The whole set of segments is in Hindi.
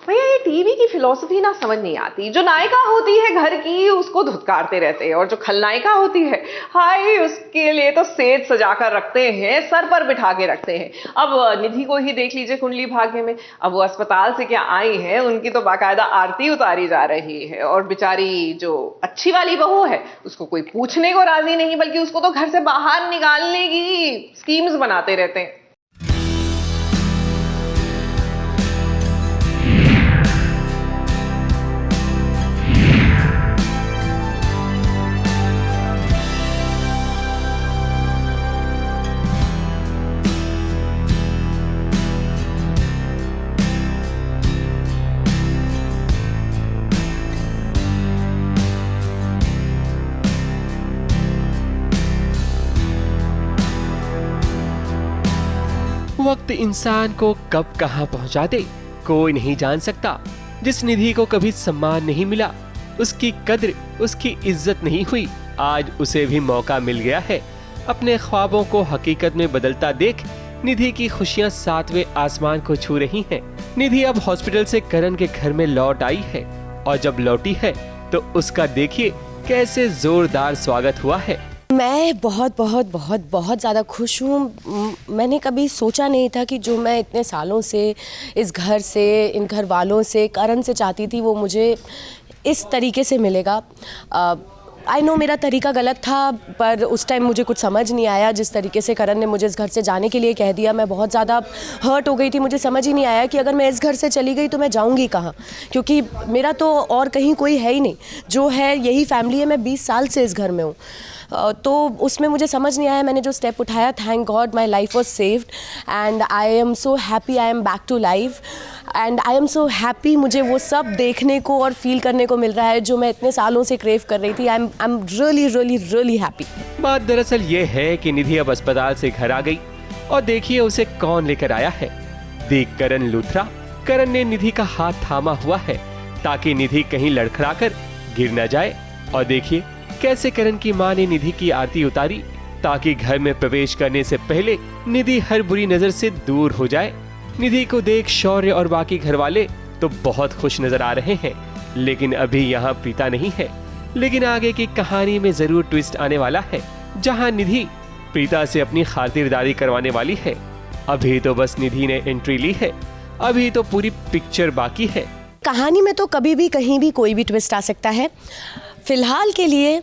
भैया ये टीवी की फिलॉसफी ना समझ नहीं आती। जो नायिका होती है घर की उसको धुतकारते रहते हैं, और जो खलनायिका होती है हाय उसके लिए तो सेज सजाकर रखते हैं, सर पर बिठा के रखते हैं। अब निधि को ही देख लीजिए कुंडली भाग्य में, अब वो अस्पताल से क्या आई है, उनकी तो बाकायदा आरती उतारी जा रही है, और बेचारी जो अच्छी वाली बहू है उसको कोई पूछने को राजी नहीं, बल्कि उसको तो घर से बाहर निकालने की स्कीम्स बनाते रहते हैं। वक्त इंसान को कब कहां पहुंचा दे कोई नहीं जान सकता। जिस निधि को कभी सम्मान नहीं मिला, उसकी कद्र, उसकी इज्जत नहीं हुई, आज उसे भी मौका मिल गया है। अपने ख्वाबों को हकीकत में बदलता देख निधि की खुशियां 7वें आसमान को छू रही हैं। निधि अब हॉस्पिटल से करण के घर में लौट आई है, और जब लौटी है तो उसका देखिए कैसे जोरदार स्वागत हुआ है। मैं बहुत बहुत बहुत बहुत ज़्यादा खुश हूँ। मैंने कभी सोचा नहीं था कि जो मैं इतने सालों से इस घर से, इन घर वालों से, करण से चाहती थी, वो मुझे इस तरीके से मिलेगा। आई नो मेरा तरीका गलत था, पर उस टाइम मुझे कुछ समझ नहीं आया। जिस तरीके से करण ने मुझे इस घर से जाने के लिए कह दिया, मैं बहुत ज़्यादा हर्ट हो गई थी। मुझे समझ ही नहीं आया कि अगर मैं इस घर से चली गई तो मैं जाऊंगी कहाँ, क्योंकि मेरा तो और कहीं कोई है ही नहीं। जो है यही फैमिली है। मैं 20 साल से इस घर में हूँ, तो उसमें मुझे समझ नहीं आया। मैंने जो स्टेप उठाया, thank God my life was saved and I am so happy. I am back to life and I am so happy. मुझे वो सब देखने को और फील करने को मिल रहा है जो मैं इतने सालों से क्रेव कर रही थी। I am really really really happy. बात दरअसल ये है कि निधि अब अस्पताल से घर आ गई, और देखिए उसे कौन लेकर आया है। देख करण लूथरा। करण ने निधि का हाथ थामा हुआ है ताकि निधि कहीं लड़खड़ाकर गिर न जाए, और देखिए कैसे करण की मां ने निधि की आरती उतारी ताकि घर में प्रवेश करने से पहले निधि हर बुरी नजर से दूर हो जाए। निधि को देख शौर्य और बाकी घर वाले तो बहुत खुश नजर आ रहे हैं, लेकिन अभी यहाँ प्रीता नहीं है। लेकिन आगे की कहानी में जरूर ट्विस्ट आने वाला है, जहाँ निधि प्रीता से अपनी खातिरदारी करवाने वाली है। अभी तो बस निधि ने एंट्री ली है, अभी तो पूरी पिक्चर बाकी है। कहानी में तो कभी भी कहीं भी कोई भी ट्विस्ट आ सकता है। फिलहाल के लिए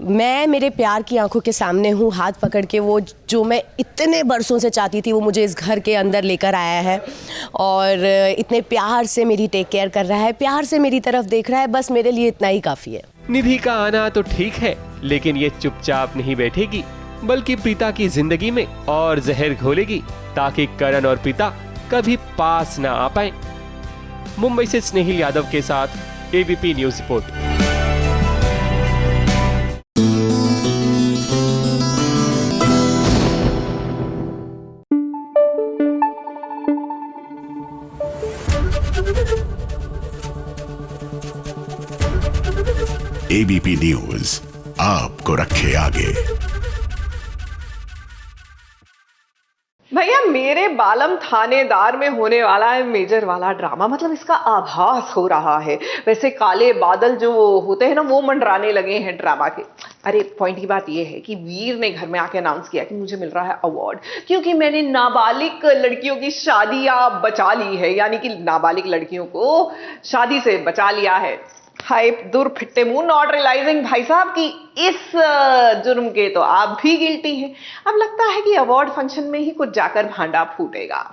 मैं मेरे प्यार की आंखों के सामने हूँ, हाथ पकड़ के। वो जो मैं इतने बरसों से चाहती थी, वो मुझे इस घर के अंदर लेकर आया है, और इतने प्यार से मेरी टेक केयर कर रहा है, प्यार से मेरी तरफ देख रहा है। बस मेरे लिए इतना ही काफ़ी है। निधि का आना तो ठीक है, लेकिन ये चुपचाप नहीं बैठेगी, बल्कि प्रीता की जिंदगी में और जहर घोलेगी ताकि करण और प्रीता कभी पास ना आ पाए। मुंबई से स्नेहिल यादव के साथ ABP news report. ABP news आपको रखे आगे। भैया मेरे बालम थानेदार में होने वाला है मेजर वाला ड्रामा, मतलब इसका आभास हो रहा है। वैसे काले बादल जो होते हैं ना, वो मंडराने लगे हैं ड्रामा के। अरे पॉइंट की बात ये है कि वीर ने घर में आके अनाउंस किया कि मुझे मिल रहा है अवार्ड, क्योंकि मैंने नाबालिग लड़कियों की शादियां बचा ली है, यानी कि नाबालिग लड़कियों को शादी से बचा लिया है। हाय दूर फिट्टे मुंह, नॉट रियलाइजिंग भाई साहब कि इस जुर्म के तो आप भी गिल्टी हैं। अब लगता है कि अवार्ड फंक्शन में ही कुछ जाकर भांडा फूटेगा।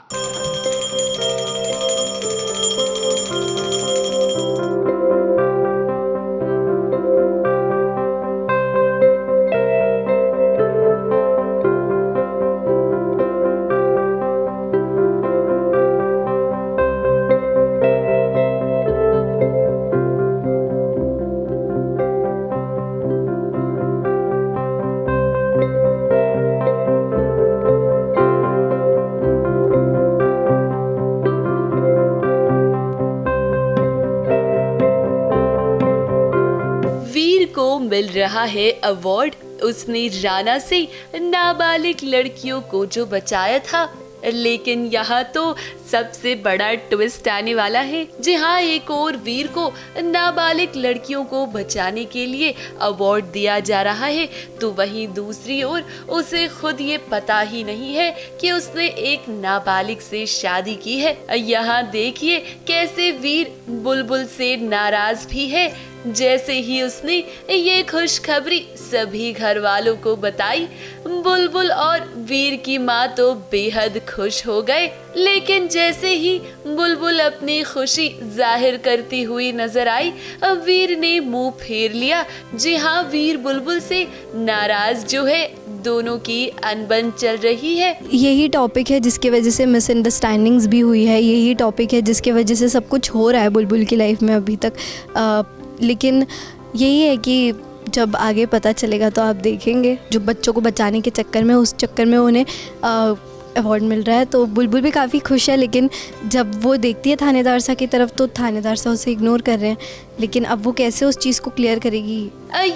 मिल रहा है अवार्ड। उसने राणा से नाबालिग लड़कियों को जो बचाया था लेकिन यहाँ तो सबसे बड़ा ट्विस्ट आने वाला है। जी हाँ, एक और वीर को नाबालिग लड़कियों को बचाने के लिए अवार्ड दिया जा रहा है, तो वहीं दूसरी ओर उसे खुद ये पता ही नहीं है कि उसने एक नाबालिग से शादी की है। यहाँ देखिए कैसे वीर बुलबुल से नाराज भी है। जैसे ही उसने ये खुशखबरी सभी घर वालों को बताई, बुलबुल और वीर की माँ तो बेहद खुश हो गए। लेकिन जैसे ही बुलबुल अपनी खुशी जाहिर करती हुई नजर आई, वीर ने मुंह फेर लिया। जी हाँ, वीर बुलबुल से नाराज जो है, दोनों की अनबन चल रही है। यही टॉपिक है जिसकी वजह से मिसअंडरस्टैंडिंग्स भी हुई है, यही टॉपिक है जिसकी वजह से सब कुछ हो रहा है बुलबुल की लाइफ में अभी तक। लेकिन यही है कि जब आगे पता चलेगा तो आप देखेंगे, जो बच्चों को बचाने के चक्कर में, उस चक्कर में उन्हें अवार्ड मिल रहा है, तो बुलबुल भी काफ़ी खुश है। लेकिन जब वो देखती है थानेदार साहब की तरफ, तो थानेदार साहब उसे इग्नोर कर रहे हैं। लेकिन अब वो कैसे उस चीज़ को क्लियर करेगी?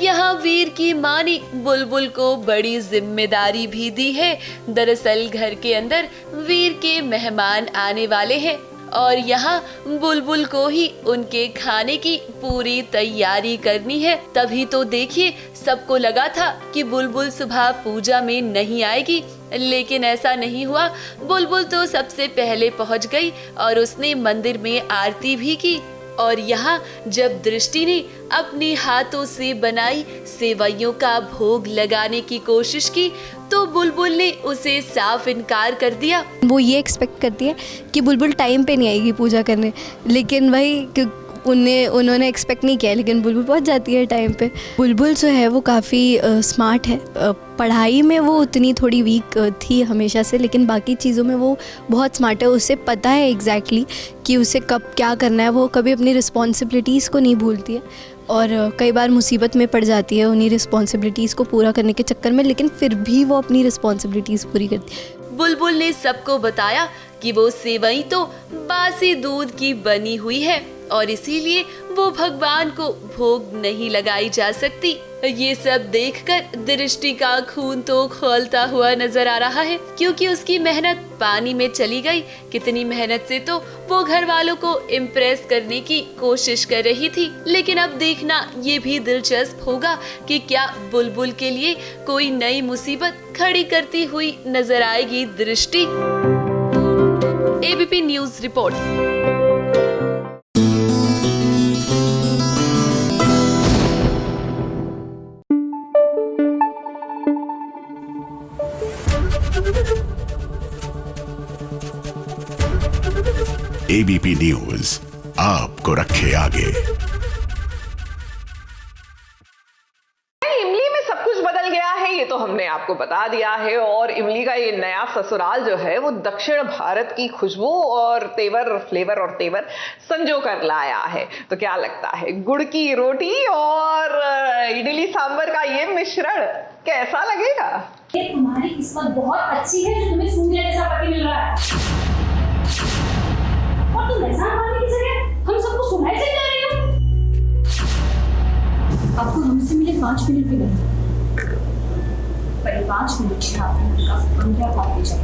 यहाँ वीर की माँ ने बुलबुल को बड़ी जिम्मेदारी भी दी है। दरअसल घर के अंदर वीर के मेहमान आने वाले हैं और यहाँ बुलबुल को ही उनके खाने की पूरी तैयारी करनी है। तभी तो देखिए, सबको लगा था कि बुलबुल सुबह पूजा में नहीं आएगी, लेकिन ऐसा नहीं हुआ। बुलबुल तो सबसे पहले पहुँच गई और उसने मंदिर में आरती भी की। और यहाँ जब दृष्टि ने अपने हाथों से बनाई सेवइयों का भोग लगाने की कोशिश की, तो बुलबुल ने उसे साफ इनकार कर दिया। वो ये एक्सपेक्ट करती है कि बुलबुल टाइम पे नहीं आएगी पूजा करने, लेकिन वही उन्होंने एक्सपेक्ट नहीं किया, लेकिन बुलबुल पहुंच जाती है टाइम पे। बुलबुल जो है वो काफ़ी स्मार्ट है। पढ़ाई में वो उतनी थोड़ी वीक थी हमेशा से, लेकिन बाकी चीज़ों में वो बहुत स्मार्ट है। उसे पता है एग्जैक्टली कि उसे कब क्या करना है। वो कभी अपनी रिस्पॉन्सिबिलिटीज़ को नहीं भूलती है और कई बार मुसीबत में पड़ जाती है उन्हीं रिस्पॉन्सिबिलिटीज़ को पूरा करने के चक्कर में, लेकिन फिर भी वो अपनी रिस्पॉन्सिबिलिटीज़ पूरी करती है। बुलबुल ने सबको बताया कि वो सेवई तो बासी दूध की बनी हुई है और इसीलिए वो भगवान को भोग नहीं लगाई जा सकती। ये सब देखकर दृष्टि का खून तो खौलता हुआ नजर आ रहा है, क्योंकि उसकी मेहनत पानी में चली गई। कितनी मेहनत से तो वो घर वालों को इम्प्रेस करने की कोशिश कर रही थी। लेकिन अब देखना ये भी दिलचस्प होगा कि क्या बुलबुल के लिए कोई नई मुसीबत खड़ी करती हुई नजर आएगी दृष्टि। ABP news report. ABP news आपको रखे आगे। इमली में सब कुछ बदल गया है, ये तो हमने आपको बता दिया है। और इमली का ये नया ससुराल जो है वो दक्षिण भारत की खुशबू और फ्लेवर और तेवर संजो कर लाया है। तो क्या लगता है, गुड़ की रोटी और इडली सांभर का ये मिश्रण कैसा लगेगा? तुम्हारी किस्मत बहुत अच्छी है जो तुम्हें सूर्य जैसा पति मिल रहा है, और तुम ऐसा मानने की जगह हम सबको सुनाई से जा रही हो। आपको हमसे मिले 5 मिनट भी नहीं, पर 5 मिनट में आपने उनका 15 बार भेजा।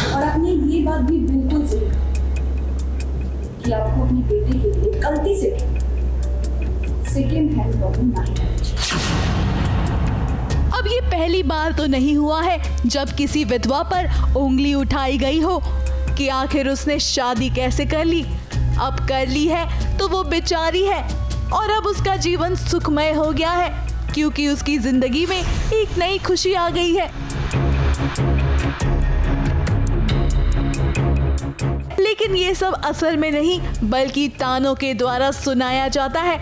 और आपने ये बात भी बिल्कुल सही कि आपको अपने बेटे के लिए गलती से सेकेंड हैंड प्रॉब्लम नहीं करनी चाहिए। अब ये पहली बार तो नहीं हुआ है जब किसी विधवा पर उंगली उठाई गई हो कि आखिर उसने शादी कैसे कर ली। अब कर ली है तो वो बेचारी है और अब उसका जीवन सुखमय हो गया है, क्योंकि उसकी जिंदगी में एक नई खुशी आ गई है। लेकिन ये सब असल में नहीं, बल्कि तानों के द्वारा सुनाया जाता है।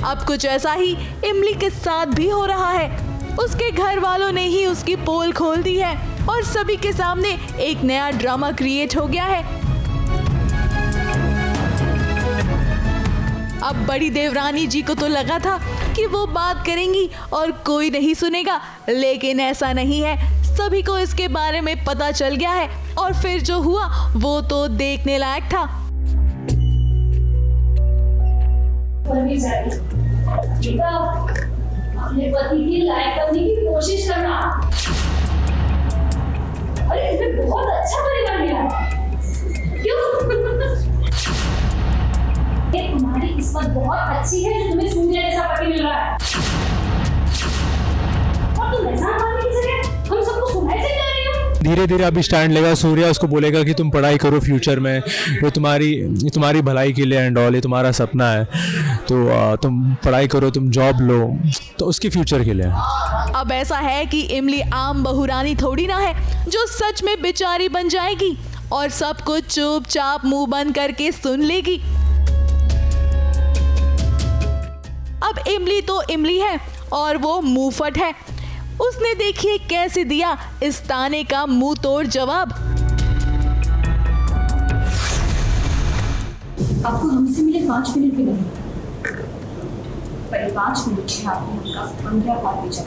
अब कुछ ऐसा ही इमली के साथ भी हो रहा है। उसके घर वालों ने ही उसकी पोल खोल दी है और सभी के सामने एक नया ड्रामा क्रिएट हो गया है। अब बड़ी देवरानी जी को तो लगा था कि वो बात करेंगी और कोई नहीं सुनेगा, लेकिन ऐसा नहीं है। सभी को इसके बारे में पता चल गया है और फिर जो हुआ वो तो देखने लायक था। अपने पति की लायक करने की कोशिश करना, अरे तुम्हें बहुत अच्छा परिवार मिला है। क्यों? ये तुम्हारी किस्मत बहुत अच्छी है जो तुम्हें सूर्य जैसा पति मिल रहा है। और तुम एहसान मानने की जगह हम सबको सुनाई दे जा रही हो। धीरे धीरे अभी स्टैंड लेगा सूर्या, उसको बोलेगा कि तुम पढ़ाई करो फ्यूचर में, ये तुम्हारी भलाई के लिए एंड ऑल, ये तुम्हारा सपना है, तो तुम पढ़ाई करो, तुम जॉब लो, तो उसकी फ्यूचर के लिए। अब ऐसा है कि इमली आम बहुरानी थोड़ी ना है जो सच में बेचारी बन जाएगी और सब कुछ चुपचाप मुंह बंद करके सुन लेगी। अब इमली तो इमली है और वो मुंहफट है। उसने देखिए कैसे दिया इस ताने का मुंह तोड़ जवाब। आपको हमसे मिले 5 मिनट भी नहीं, पर 5 मिनट से आपने उनका 15 बार बेचा।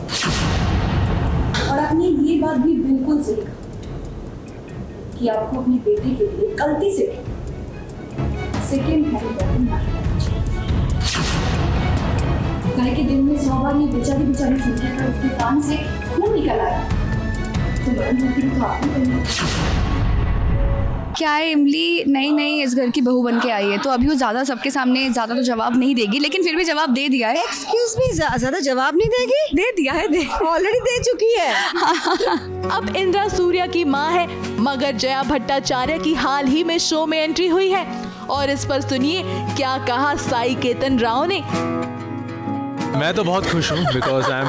और आपने ये बात भी बिल्कुल सही कहा कि आपको अपने बेटे के लिए गलती से सेकेंड हैंड वेपन नहीं लेना चाहिए। गाय के दिन में 100 बार ये बेचारी सुनती है, उसके कान से खून निकल आया, तो बड़न होती तो आपने करना। क्या है, इमली नई नई इस घर की बहू बन के आई है, तो अभी वो ज़्यादा सबके सामने ज़्यादा तो जवाब नहीं देगी, लेकिन फिर भी जवाब दे दिया है। एक्सक्यूज मी, ज़्यादा जवाब नहीं देगी? दे दिया है, ऑलरेडी दे चुकी है। अब इंद्रा सूर्या की माँ है, मगर जया भट्टाचार्य की हाल ही में शो में एंट्री हुई है और इस पर सुनिए क्या कहा साई केतन राव ने। मैं तो बहुत खुश हूँ बिकॉज आई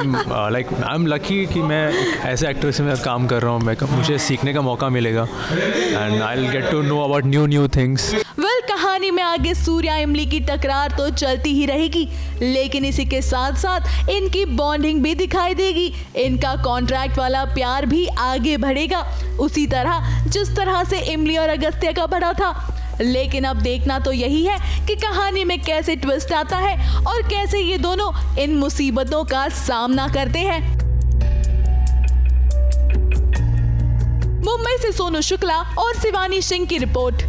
एम लकी कि मैं एक ऐसे एक्टर से मैं काम कर रहा हूँ, मुझे सीखने का मौका मिलेगा and I will get to know about new things. Well, कहानी में आगे सूर्या इमली की टकरार तो चलती ही रहेगी, लेकिन इसी के साथ साथ इनकी बॉन्डिंग भी दिखाई देगी। इनका कॉन्ट्रैक्ट वाला प्यार भी आगे बढ़ेगा, उसी तरह जिस तरह से इमली और अगस्त्य का बढ़ा था। लेकिन अब देखना तो यही है कि कहानी में कैसे ट्विस्ट आता है और कैसे ये दोनों इन मुसीबतों का सामना करते हैं। मुंबई से सोनू शुक्ला और शिवानी सिंह की रिपोर्ट।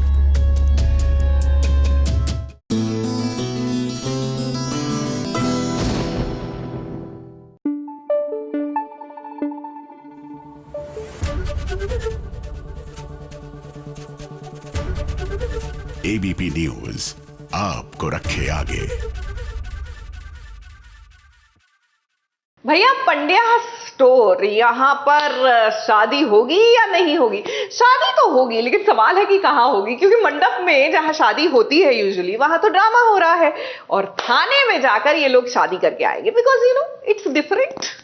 एबीपी न्यूज आपको रखे आगे। भैया, पंड्या स्टोर, यहाँ पर शादी होगी या नहीं होगी? शादी तो होगी, लेकिन सवाल है कि कहाँ होगी, क्योंकि मंडप में जहाँ शादी होती है यूजुअली वहां तो ड्रामा हो रहा है और थाने में जाकर ये लोग शादी करके आएंगे, बिकॉज इट्स डिफरेंट।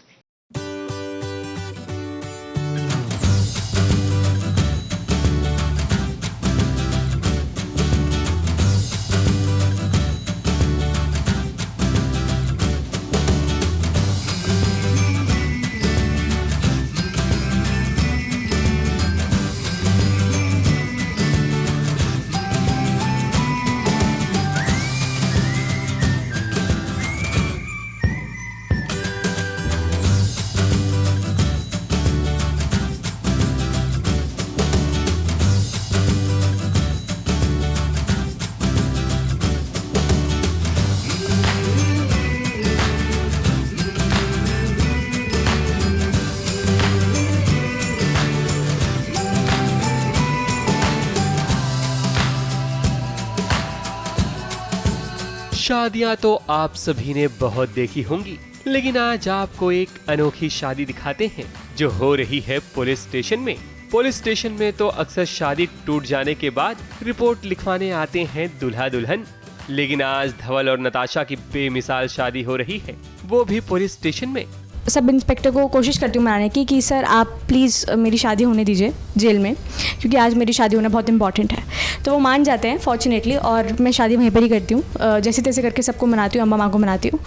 शादियां तो आप सभी ने बहुत देखी होंगी, लेकिन आज आपको एक अनोखी शादी दिखाते हैं जो हो रही है पुलिस स्टेशन में। पुलिस स्टेशन में तो अक्सर शादी टूट जाने के बाद रिपोर्ट लिखवाने आते हैं दूल्हा दुल्हन, लेकिन आज धवल और नताशा की बेमिसाल शादी हो रही है, वो भी पुलिस स्टेशन में। सब इंस्पेक्टर को कोशिश करती हूँ मनाने की कि सर आप प्लीज़ मेरी शादी होने दीजिए जेल में, क्योंकि आज मेरी शादी होना बहुत इंपॉर्टेंट है। तो वो मान जाते हैं फॉर्चुनेटली, और मैं शादी वहीं पर ही करती हूँ, जैसे तैसे करके सबको मनाती हूँ, अम्मा माँ को मनाती हूँ,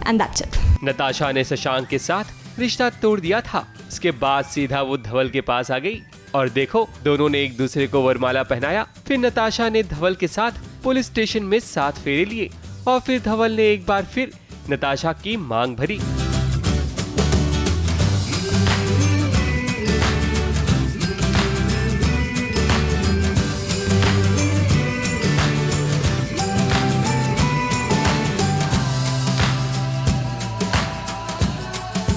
एंड दैट्स इट। नताशा ने शशांक के साथ रिश्ता तोड़ दिया था, इसके बाद सीधा वो धवल के पास आ गई और देखो दोनों ने एक दूसरे को वरमाला पहनाया। फिर नताशा ने धवल के साथ पुलिस स्टेशन में 7 फेरे लिए और फिर धवल ने एक बार फिर नताशा की मांग भरी।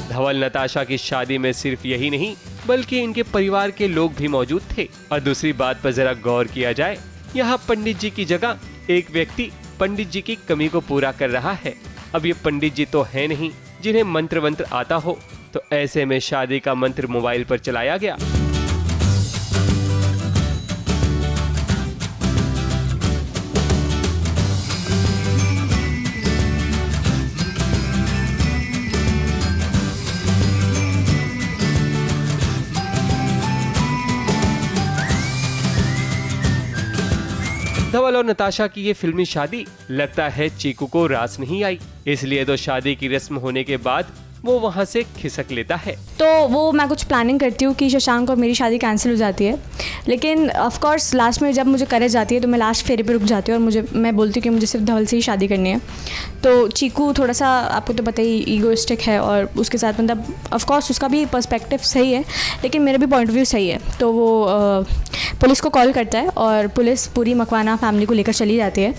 धवल नताशा की शादी में सिर्फ यही नहीं बल्कि इनके परिवार के लोग भी मौजूद थे। और दूसरी बात पर जरा गौर किया जाए, यहाँ पंडित जी की जगह एक व्यक्ति पंडित जी की कमी को पूरा कर रहा है। अब ये पंडित जी तो है नहीं जिन्हें मंत्र वंत्र आता हो, तो ऐसे में शादी का मंत्र मोबाइल पर चलाया गया। धवल और नताशा की ये फिल्मी शादी लगता है चीकू को रास नहीं आई, इसलिए तो शादी की रस्म होने के बाद वो वहाँ से खिसक लेता है। तो वो मैं कुछ प्लानिंग करती हूँ कि शशांक और मेरी शादी कैंसिल हो जाती है, लेकिन ऑफ कोर्स लास्ट में जब मुझे करेज जाती है तो मैं लास्ट फेरे पे रुक जाती हूँ और मैं बोलती हूँ कि मुझे सिर्फ धवल से ही शादी करनी है। तो चीकू थोड़ा सा आपको तो पता ही ईगोइस्टिक है और उसके साथ मतलब ऑफ कोर्स उसका भी पर्सपेक्टिव सही है लेकिन मेरा भी पॉइंट ऑफ व्यू सही है। तो वो पुलिस को कॉल करता है और पुलिस पूरी मकवाना फैमिली को लेकर चली जाती है।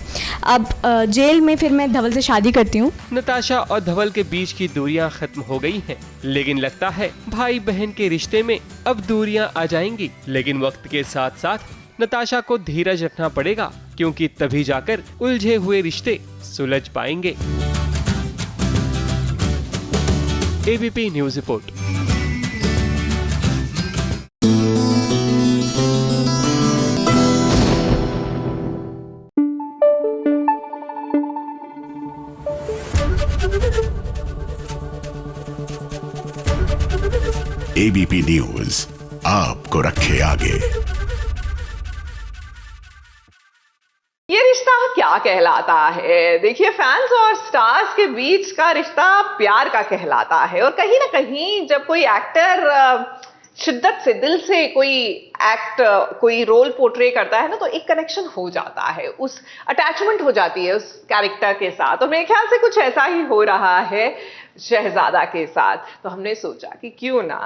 अब जेल में फिर मैं धवल से शादी करती हूँ। नताशा और धवल के बीच की दूरियां खत्म हो गई हैं, लेकिन लगता है भाई बहन के रिश्ते में अब दूरियां आ जाएंगी। लेकिन वक्त के साथ साथ नताशा को धीरज रखना पड़ेगा, क्योंकि तभी जाकर उलझे हुए रिश्ते सुलझ पाएंगे। ABP news report. ABP news आपको रखे आगे। ये रिश्ता क्या कहलाता है? देखिए, फैंस और स्टार्स के बीच का रिश्ता प्यार का कहलाता है और कहीं ना कहीं जब कोई एक्टर शिद्दत से दिल से कोई रोल पोर्ट्रे करता है ना, तो एक कनेक्शन हो जाता है, उस अटैचमेंट हो जाती है उस कैरेक्टर के साथ। और मेरे ख्याल से कुछ ऐसा ही हो रहा है शहजादा के साथ। तो हमने सोचा कि क्यों ना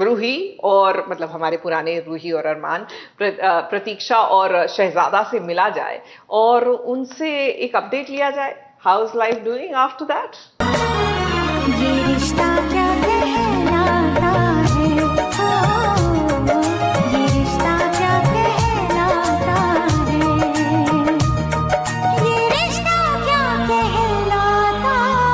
रूही और मतलब हमारे पुराने रूही और अरमान प्रतीक्षा और शहजादा से मिला जाए और उनसे एक अपडेट लिया जाए। How is life doing after that? ये रिश्ता क्या कहलाता है, ये रिश्ता क्या कहलाता है, ये रिश्ता क्या कहलाता है।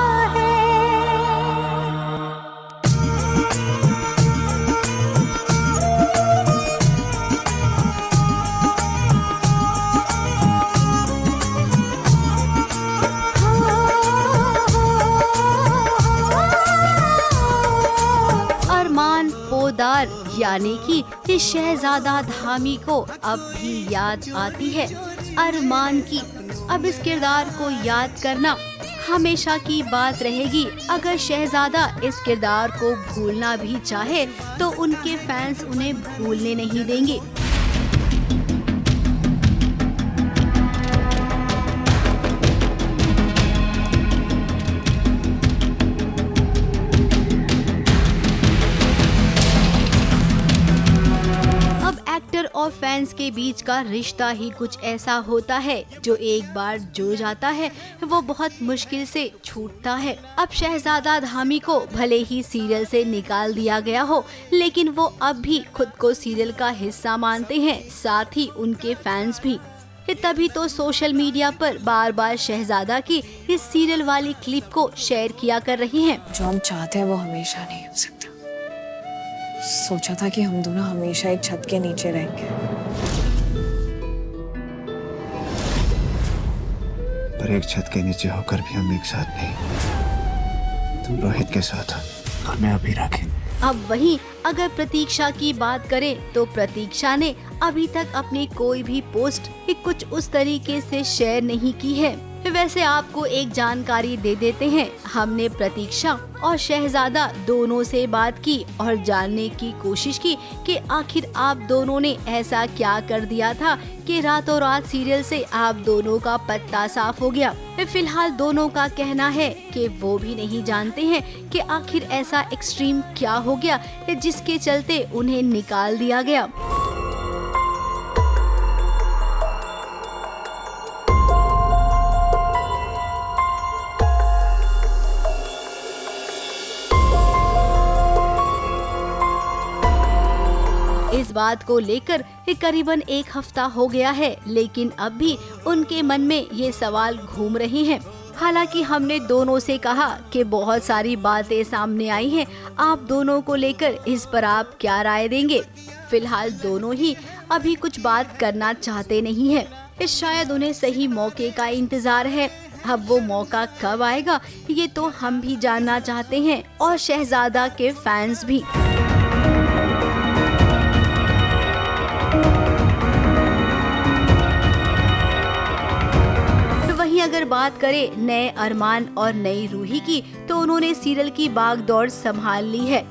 अरमान पोदार यानी कि इस शहजादा धामी को अब भी याद आती है अरमान की। अब इस किरदार को याद करना हमेशा की बात रहेगी। अगर शहजादा इस किरदार को भूलना भी चाहे तो उनके फैंस उन्हें भूलने नहीं देंगे। और फैंस के बीच का रिश्ता ही कुछ ऐसा होता है जो एक बार जुड़ जाता है वो बहुत मुश्किल से छूटता है। अब शहजादा धामी को भले ही सीरियल से निकाल दिया गया हो, लेकिन वो अब भी खुद को सीरियल का हिस्सा मानते हैं, साथ ही उनके फैंस भी। तभी तो सोशल मीडिया पर बार बार शहजादा की इस सीरियल वाली क्लिप को शेयर किया कर रही हैं। जो हम चाहते हैं वो हमेशा नहीं हो सकता। सोचा था कि हम दोनों हमेशा एक छत के नीचे रहेंगे, पर एक छत के नीचे होकर भी हम एक साथ नहीं। तुम रोहित के साथ हो और मैं अभी राखी। अब वहीं अगर प्रतीक्षा की बात करें तो प्रतीक्षा ने अभी तक अपनी कोई भी पोस्ट कुछ उस तरीके से शेयर नहीं की है। वैसे आपको एक जानकारी दे देते हैं, हमने प्रतीक्षा और शहजादा दोनों से बात की और जानने की कोशिश की कि आखिर आप दोनों ने ऐसा क्या कर दिया था कि रातों रात सीरियल से आप दोनों का पत्ता साफ हो गया। फिलहाल दोनों का कहना है कि वो भी नहीं जानते हैं कि आखिर ऐसा एक्सट्रीम क्या हो गया जिसके चलते उन्हें निकाल दिया गया। इस बात को लेकर करीबन 1 हफ्ता हो गया है, लेकिन अब भी उनके मन में ये सवाल घूम रहे हैं। हालांकि हमने दोनों से कहा कि बहुत सारी बातें सामने आई हैं, आप दोनों को लेकर इस पर आप क्या राय देंगे। फिलहाल दोनों ही अभी कुछ बात करना चाहते नहीं है। शायद उन्हें सही मौके का इंतजार है। अब वो मौका कब आएगा ये तो हम भी जानना चाहते हैं और शहजादा के फैंस भी। वहीं अगर बात करें नए अरमान और नई रूही की, तो उन्होंने सीरियल की बागडोर संभाल ली है।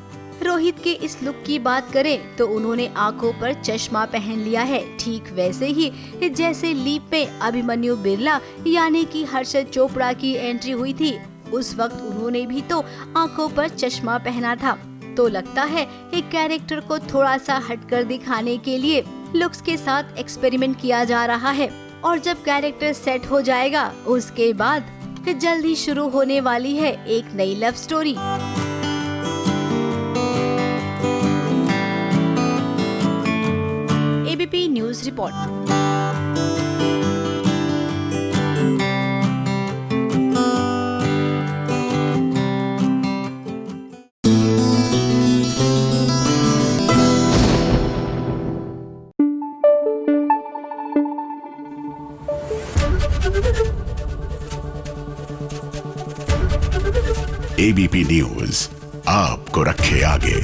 रोहित के इस लुक की बात करें तो उन्होंने आंखों पर चश्मा पहन लिया है, ठीक वैसे ही जैसे लीप में अभिमन्यु बिरला यानी कि हर्षद चोपड़ा की एंट्री हुई थी। उस वक्त उन्होंने भी तो आंखों पर चश्मा पहना था। तो लगता है एक कैरेक्टर को थोड़ा सा हटकर दिखाने के लिए लुक्स के साथ एक्सपेरिमेंट किया जा रहा है, और जब कैरेक्टर सेट हो जाएगा उसके बाद जल्द ही शुरू होने वाली है एक नई love story. ABP news report. ABP news आपको रखे आगे।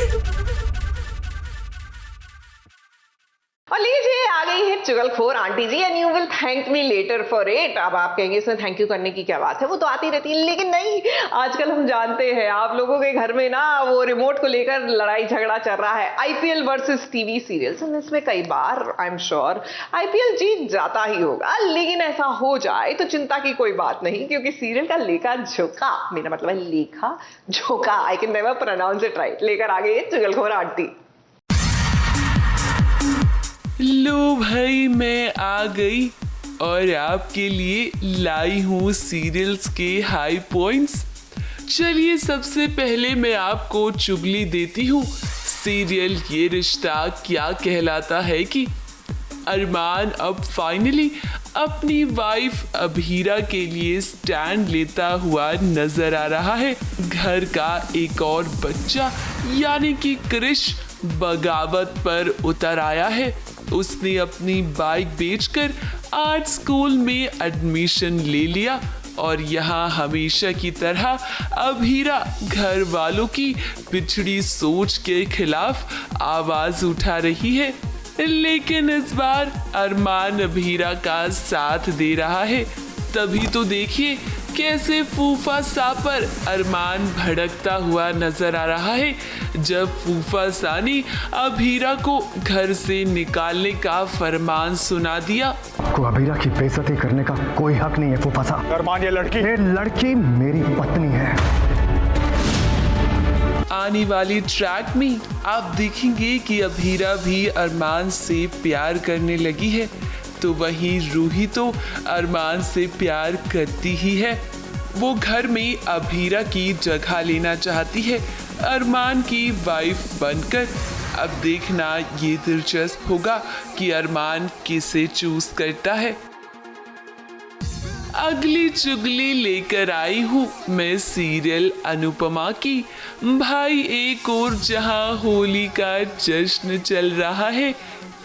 और लीजिए आ गई है चुगलखोर aunty ji, and you will thank me later for it. अब आप कहेंगे इसमें थैंक यू करने की क्या बात है, वो तो आती रहती है। लेकिन नहीं, आजकल हम जानते हैं आप लोगों के घर में ना वो रिमोट को लेकर लड़ाई झगड़ा चल रहा है, आईपीएल वर्सेस टीवी सीरियल्स। इसमें कई बार आई एम श्योर आईपीएल जीत जाता ही होगा, लेकिन ऐसा हो जाए तो चिंता की कोई बात नहीं, क्योंकि सीरियल का लेखा झोंका, मेरा मतलब है लेखा झोंका, I can never pronounce it right, लेकर आ गई है चुगलखोर आंटी। लो भाई, मैं आ गई और आपके लिए लाई हूँ सीरियल्स के हाई पॉइंट्स। चलिए सबसे पहले मैं आपको चुगली देती हूँ। सीरियल ये रिश्ता क्या कहलाता है कि अरमान अब फाइनली अपनी वाइफ अभीरा के लिए स्टैंड लेता हुआ नजर आ रहा है। घर का एक और बच्चा यानी कि क्रिश बगावत पर उतर आया है। उसने अपनी बाइक बेचकर आर्ट स्कूल में एडमिशन ले लिया और यहाँ हमेशा की तरह अभीरा घर वालों की पिछड़ी सोच के खिलाफ आवाज उठा रही है। लेकिन इस बार अरमान अभीरा का साथ दे रहा है। तभी तो देखिए कैसे फूफा सा पर अरमान भड़कता हुआ नजर आ रहा है, जब फूफा सा ने अभीरा को घर से निकालने का फरमान सुना दिया। को अभीरा की बेइज्जती करने का कोई हक नहीं है फूफा साहब। अरमान, ये लड़की मेरी पत्नी है। आने वाली ट्रैक में आप देखेंगे कि अभीरा भी अरमान से प्यार करने लगी है, तो वहीं रूही तो अरमान से प्यार करती ही है। वो घर में अभीरा की जगह लेना चाहती है अरमान की वाइफ बनकर। अब देखना ये दिलचस्प होगा कि अरमान किसे चूज करता है। अगली चुगली लेकर आई हूँ मैं सीरियल अनुपमा की। भाई एक और जहाँ होली का जश्न चल रहा है,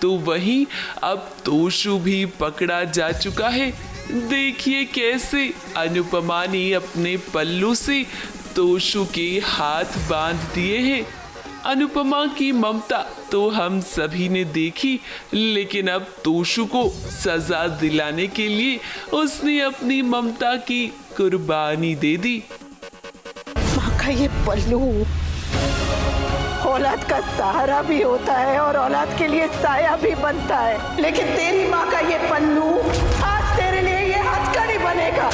तो वहीं अब तोशु भी पकड़ा जा चुका है। देखिए कैसे अनुपमा ने अपने पल्लू से तोशु के हाथ बांध दिए हैं। अनुपमा की ममता तो हम सभी ने देखी, लेकिन अब तोशु को सजा दिलाने के लिए उसने अपनी ममता की कुर्बानी दे दी। माँ का ये पल्लू औलाद का सहारा भी होता है और औलाद के लिए साया भी बनता है, लेकिन तेरी माँ का ये पल्लू आज तेरे लिए ये हथकड़ी बनेगा।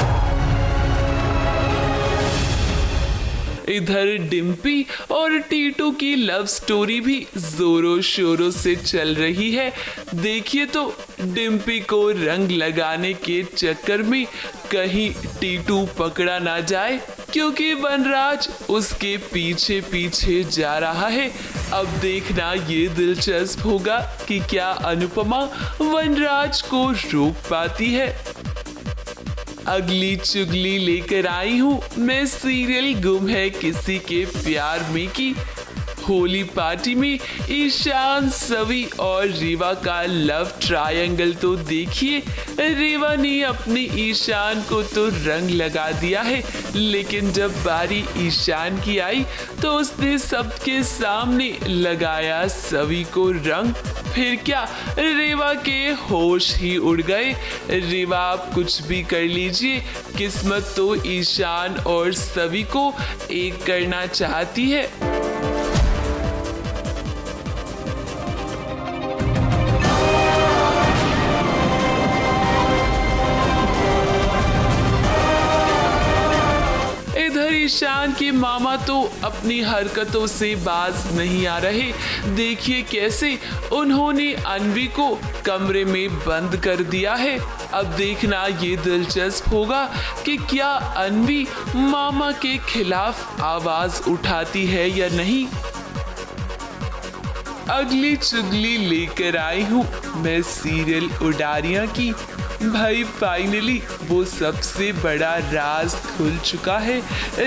इधर डिम्पी और टीटू की लव स्टोरी भी जोरों शोरों से चल रही है। देखिए तो डिम्पी को रंग लगाने के चक्कर में कहीं टीटू पकड़ा ना जाए, क्योंकि वनराज उसके पीछे पीछे जा रहा है। अब देखना ये दिलचस्प होगा कि क्या अनुपमा वनराज को रोक पाती है। अगली चुगली लेकर आई हूँ मैं सीरियल गुम है किसी के प्यार में की। होली पार्टी में ईशान, सवी और रीवा का लव ट्रायंगल तो देखिए। रीवा ने अपने ईशान को तो रंग लगा दिया है, लेकिन जब बारी ईशान की आई तो उसने सबके सामने लगाया सवी को रंग। फिर क्या, रीवा के होश ही उड़ गए। रीवा आप कुछ भी कर लीजिए, किस्मत तो ईशान और सवी को एक करना चाहती है। ईशान के मामा तो अपनी हरकतों से बाज नहीं आ रहे। देखिए कैसे उन्होंने अन्वी को कमरे में बंद कर दिया है। अब देखना ये दिलचस्प होगा कि क्या अन्वी मामा के खिलाफ आवाज उठाती है या नहीं। अगली चुगली लेकर आई हूँ मैं सीरियल उडारियां की। भाई फाइनली वो सबसे बड़ा राज खुल चुका है,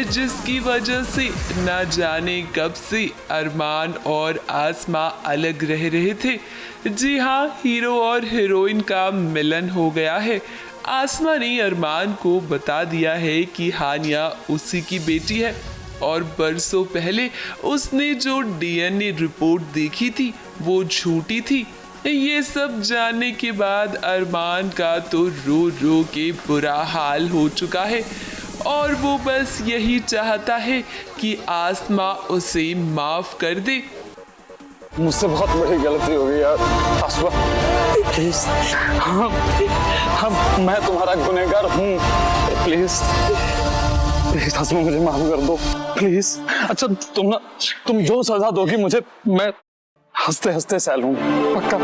जिसकी वजह से न जाने कब से अरमान और आसमा अलग रह रहे थे। जी हाँ, हीरो और हीरोइन का मिलन हो गया है। आसमा ने अरमान को बता दिया है कि हानिया उसी की बेटी है और बरसों पहले उसने जो डीएनए रिपोर्ट देखी थी वो झूठी थी। ये सब जानने के बाद अरमान का तो रो रो के बुरा हाल हो चुका है और वो बस यही चाहता है कि आसमा उसे माफ कर दे। मुझसे बहुत बड़ी गलती हो गई यार आसमा, प्लीज। हाँ, मैं तुम्हारा गुनहगार हूँ, प्लीज प्लीज आसमा मुझे माफ कर दो प्लीज। अच्छा तुम जो सजा दोगी मुझे, मैं हंसते हंसते सह लूंगा, पक्का।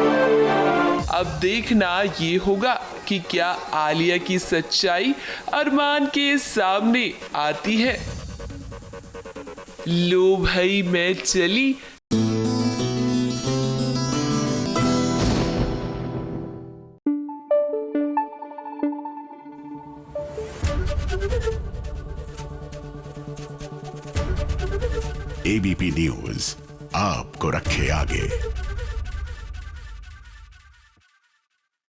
अब देखना ये होगा कि क्या आलिया की सच्चाई अरमान के सामने आती है। लो भाई मैं चली। एबीपी न्यूज आपको रखे आगे।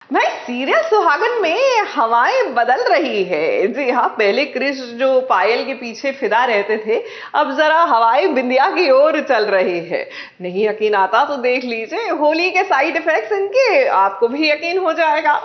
भाई सीरियल सुहागन में हवाएं बदल रही है। जी हाँ, पहले क्रिश जो पायल के पीछे फिदा रहते थे, अब जरा हवाएं बिंदिया की ओर चल रही है। नहीं यकीन आता तो देख लीजिए होली के साइड इफेक्ट्स इनके, आपको भी यकीन हो जाएगा।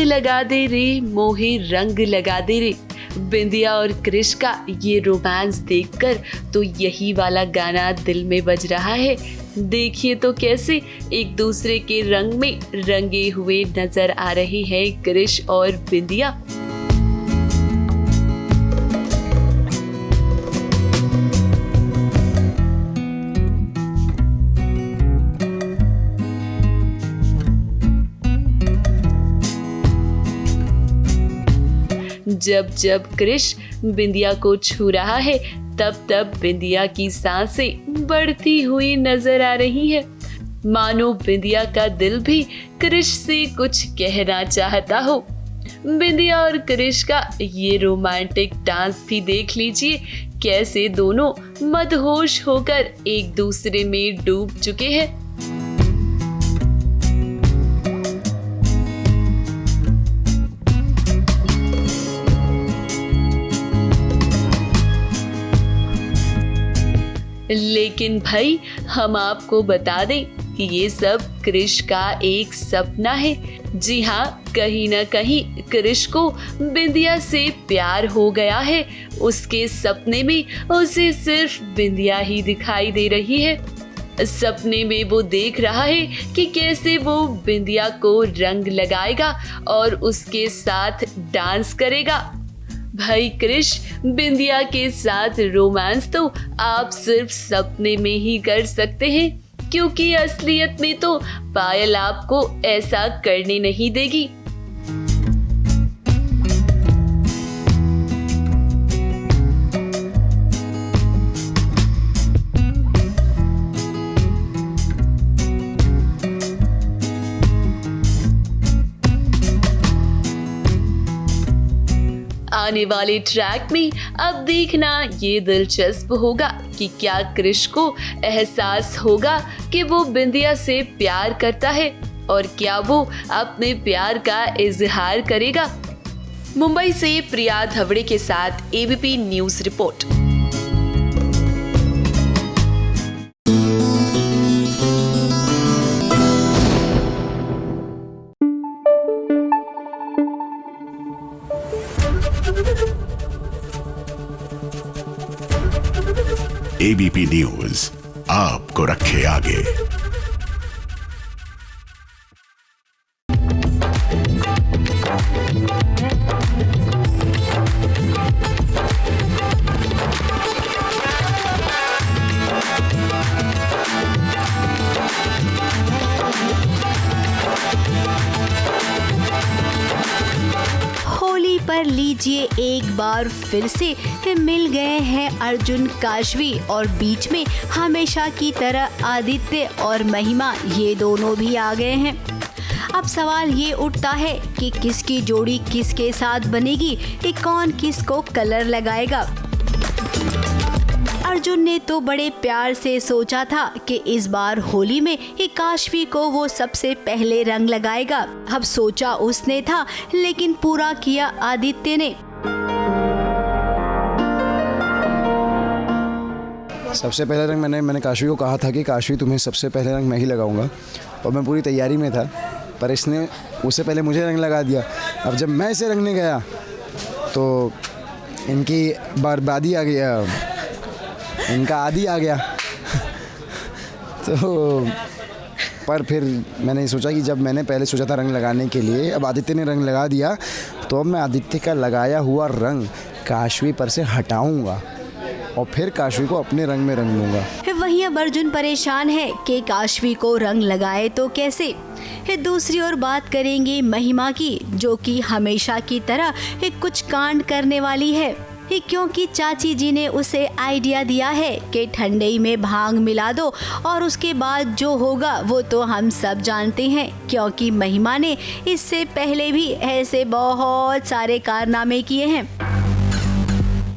लगा दे रे मोहे रंग लगा दे रे। बिंदिया और क्रिश का ये रोमांस देखकर तो यही वाला गाना दिल में बज रहा है। देखिए तो कैसे एक दूसरे के रंग में रंगे हुए नजर आ रहे हैं क्रिश और बिंदिया। जब जब क्रिश बिंदिया को छू रहा है तब तब बिंदिया की सांसें बढ़ती हुई नजर आ रही है। मानो बिंदिया का दिल भी क्रिश से कुछ कहना चाहता हो। बिंदिया और क्रिश का ये रोमांटिक डांस भी देख लीजिए, कैसे दोनों मदहोश होकर एक दूसरे में डूब चुके हैं। लेकिन भाई हम आपको बता दें कि ये सब क्रिश का एक सपना है। जी हाँ, कहीं ना कहीं क्रिश को बिंदिया से प्यार हो गया है। उसके सपने में उसे सिर्फ बिंदिया ही दिखाई दे रही है। सपने में वो देख रहा है कि कैसे वो बिंदिया को रंग लगाएगा और उसके साथ डांस करेगा। भाई क्रिश, बिंदिया के साथ रोमांस तो आप सिर्फ सपने में ही कर सकते हैं, क्योंकि असलियत में तो पायल आपको ऐसा करने नहीं देगी। आने वाले ट्रैक में अब देखना ये दिलचस्प होगा कि क्या क्रिश को एहसास होगा कि वो बिंदिया से प्यार करता है और क्या वो अपने प्यार का इजहार करेगा। मुंबई से प्रिया धवड़े के साथ ABP news report. ABP news आपको रखे आगे। होली पर लीजिए एक बार फिर से मिल गए हैं अर्जुन काशवी और बीच में हमेशा की तरह आदित्य और महिमा, ये दोनों भी आ गए हैं। अब सवाल ये उठता है कि किसकी जोड़ी किसके साथ बनेगी, कि कौन किसको कलर लगाएगा। अर्जुन ने तो बड़े प्यार से सोचा था कि इस बार होली में काशवी को वो सबसे पहले रंग लगाएगा। अब सोचा उसने था, लेकिन पूरा किया आदित्य ने। सबसे पहले रंग मैंने काशवी को कहा था कि काशवी तुम्हें सबसे पहले रंग मैं ही लगाऊंगा, और मैं पूरी तैयारी में था, पर इसने उससे पहले मुझे रंग लगा दिया। अब जब मैं इसे रंगने गया तो इनकी बर्बादी आ गया, इनका आदि आ गया। तो पर फिर मैंने सोचा कि जब मैंने पहले सोचा था रंग लगाने के लिए, अब आदित्य ने रंग लगा दिया, तो अब मैं आदित्य का लगाया हुआ रंग काशवी पर से हटाऊंगा और फिर काशवी को अपने रंग में रंग लूँगा। वहीं अब अर्जुन परेशान है कि काशवी को रंग लगाए तो कैसे। दूसरी ओर बात करेंगे महिमा की, जो कि हमेशा की तरह कुछ कांड करने वाली है, क्योंकि चाची जी ने उसे आइडिया दिया है कि ठंडई में भांग मिला दो और उसके बाद जो होगा वो तो हम सब जानते हैं, क्योंकि महिमा ने इससे पहले भी ऐसे बहुत सारे कारनामे किए हैं।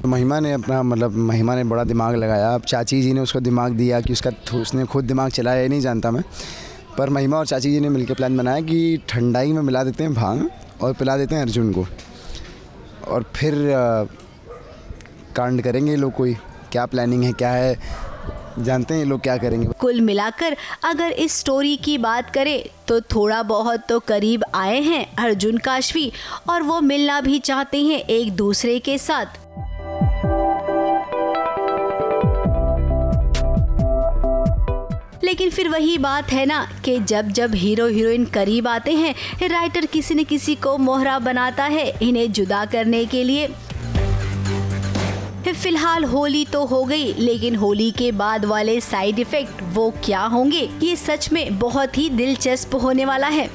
महिमा ने बड़ा दिमाग लगाया। अब चाची जी ने उसको दिमाग दिया कि उसने खुद दिमाग चलाया, ये नहीं जानता मैं, पर महिमा और चाची जी ने मिलकर प्लान बनाया कि ठंडाई में मिला देते हैं भांग और पिला देते हैं अर्जुन को, और फिर कांड करेंगे ये लोग। कोई क्या प्लानिंग है, क्या है, जानते हैं ये लोग क्या करेंगे। कुल मिलाकर अगर इस स्टोरी की बात करें तो थोड़ा बहुत तो करीब आए हैं अर्जुन काशवी, और वो मिलना भी चाहते हैं एक दूसरे के साथ। लेकिन फिर वही बात है ना कि जब जब हीरो हीरोइन करीब आते हैं, राइटर किसी न किसी को मोहरा बनाता है इन्हें जुदा करने के लिए। फिलहाल होली तो हो गई, लेकिन होली के बाद वाले साइड इफेक्ट वो क्या होंगे, ये सच में बहुत ही दिलचस्प होने वाला है।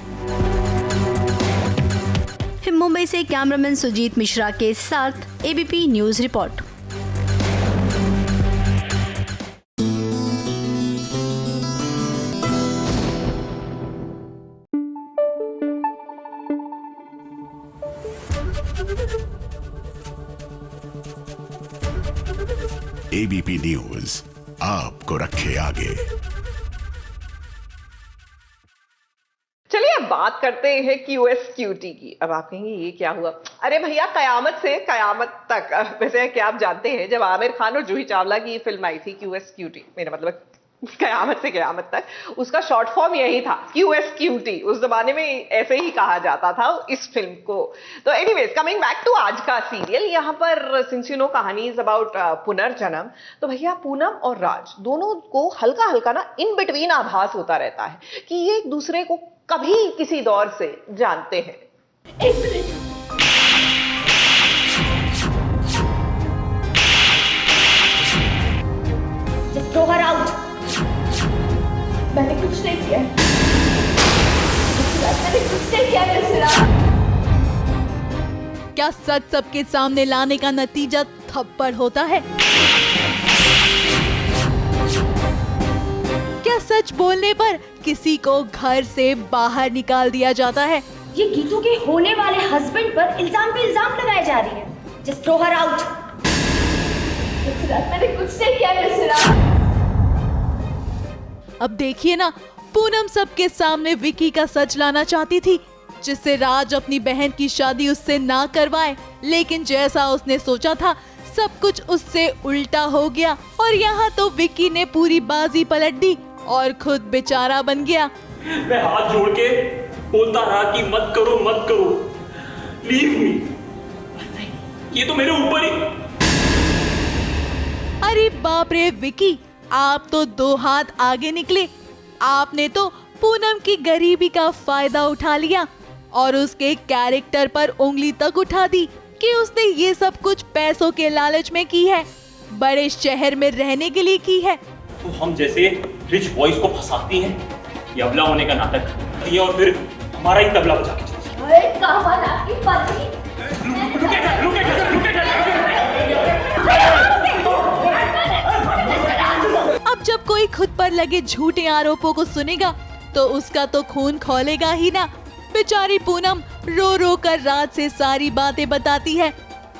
मुंबई से कैमरामैन सुजीत मिश्रा के साथ ABP news report. ABP news आपको रखे आगे। चलिए अब बात करते हैं QSQT की। अब आप कहेंगे ये क्या हुआ? अरे भैया, कयामत से कयामत तक, वैसे क्या आप जानते हैं जब आमिर खान और जूही चावला की फिल्म आई थी QSQT, मेरा मतलब कयामत से कयामत तक, उसका शॉर्ट फॉर्म यही था QSQT। उस जमाने में ऐसे ही कहा जाता था इस फिल्म को। तो एनीवेज, कमिंग बैक टू आज का सीरियल, यहाँ पर सिंस यू नो कहानी इज अबाउट पुनर्जन्म, तो भैया पूनम और राज दोनों को हल्का हल्का ना इन बिटवीन आभास होता रहता है कि ये एक दूसरे को कभी किसी दौर से जानते हैं। एक minute, just throw her out. मैंने कुछ नहीं किया, मैंने कुछ नहीं किया मिश्रा। क्या सच सबके सामने लाने का नतीजा थप्पड़ होता है? क्या सच बोलने पर किसी को घर से बाहर निकाल दिया जाता है? ये गीतू के होने वाले हस्बैंड पर इल्जाम पे इल्जाम लगाए जा रही है। Just throw her out. मैंने कुछ नहीं किया मिश्रा। अब देखिए ना, पूनम सबके सामने विकी का सच लाना चाहती थी, जिससे राज अपनी बहन की शादी उससे ना करवाए, लेकिन जैसा उसने सोचा था सब कुछ उससे उल्टा हो गया और यहाँ तो विकी ने पूरी बाजी पलट दी और खुद बेचारा बन गया। मैं हाथ जोड़ के बोलता रहा कि मत करो मत करो, लीव मी, ये तो मेरे ऊपर ही। अरे बाप रे विकी, आप तो 2 हाथ आगे निकले। आपने तो पूनम की गरीबी का फायदा उठा लिया और उसके कैरेक्टर पर उंगली तक उठा दी कि उसने ये सब कुछ पैसों के लालच में की है, बड़े शहर में रहने के लिए की है। तो हम जैसे रिच बॉयज को फंसाती हैं, ये अबला होने का नाटक करती है और फिर हमारा ही तबला बजा के चलती है। अरे कहाँ आपकी पत्नी? अब जब कोई खुद पर लगे झूठे आरोपों को सुनेगा तो उसका तो खून खौलेगा ही ना। बेचारी पूनम रो रो कर राज से सारी बातें बताती है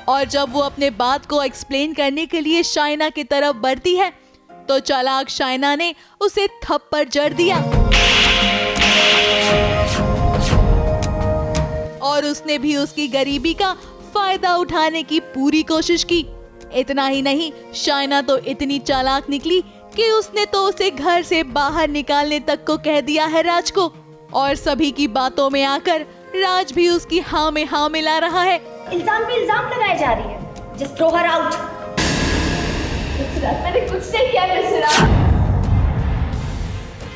और जब वो अपने बात को एक्सप्लेन करने के लिए शाइना की तरफ बढ़ती है तो चालाक शाइना ने उसे थप्पड़ जड़ दिया और उसने भी उसकी गरीबी का फायदा उठाने की पूरी कोशिश की। इतना ही नहीं, शाइना तो इतनी चालाक निकली कि उसने तो उसे घर से बाहर निकालने तक को कह दिया है राज को, और सभी की बातों में आकर राज भी उसकी हाँ में हाँ मिला रहा है। इल्जाम पे इल्जाम लगाए जा रही है। Just throw her out. मैंने कुछ नहीं किया मिश्रा।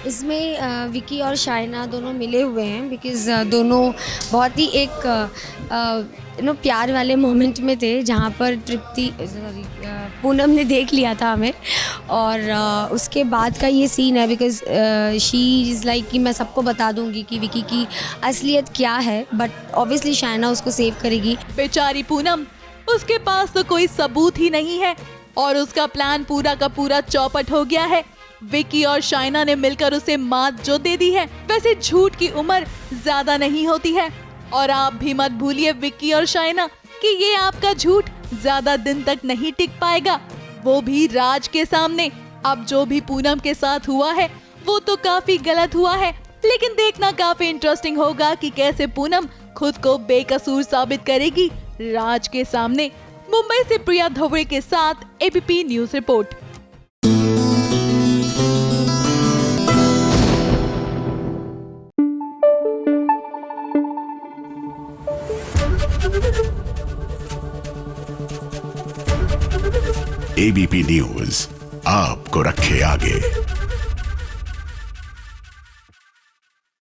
इसमें विकी और शाइना दोनों मिले हुए हैं बिकॉज़ दोनों बहुत ही एक प्यार वाले मोमेंट में थे जहाँ पर पूनम ने देख लिया था हमें और उसके बाद का ये सीन है बिकॉज़ शी इज़ लाइक कि मैं सबको बता दूंगी कि विकी की असलियत क्या है, बट ऑब्वियसली शाइना उसको सेव करेगी। बेचारी पूनम, उसके पास तो कोई सबूत ही नहीं है और उसका प्लान पूरा का पूरा चौपट हो गया है। विकी और शाइना ने मिलकर उसे मात जो दे दी है। वैसे झूठ की उम्र ज्यादा नहीं होती है और आप भी मत भूलिए विकी और शाइना कि ये आपका झूठ ज्यादा दिन तक नहीं टिक पाएगा, वो भी राज के सामने। अब जो भी पूनम के साथ हुआ है वो तो काफी गलत हुआ है, लेकिन देखना काफी इंटरेस्टिंग होगा कि कैसे पूनम खुद को बेकसूर साबित करेगी राज के सामने। मुंबई से प्रिया धोवड़े के साथ ABP news report. ABP news आपको रखे आगे।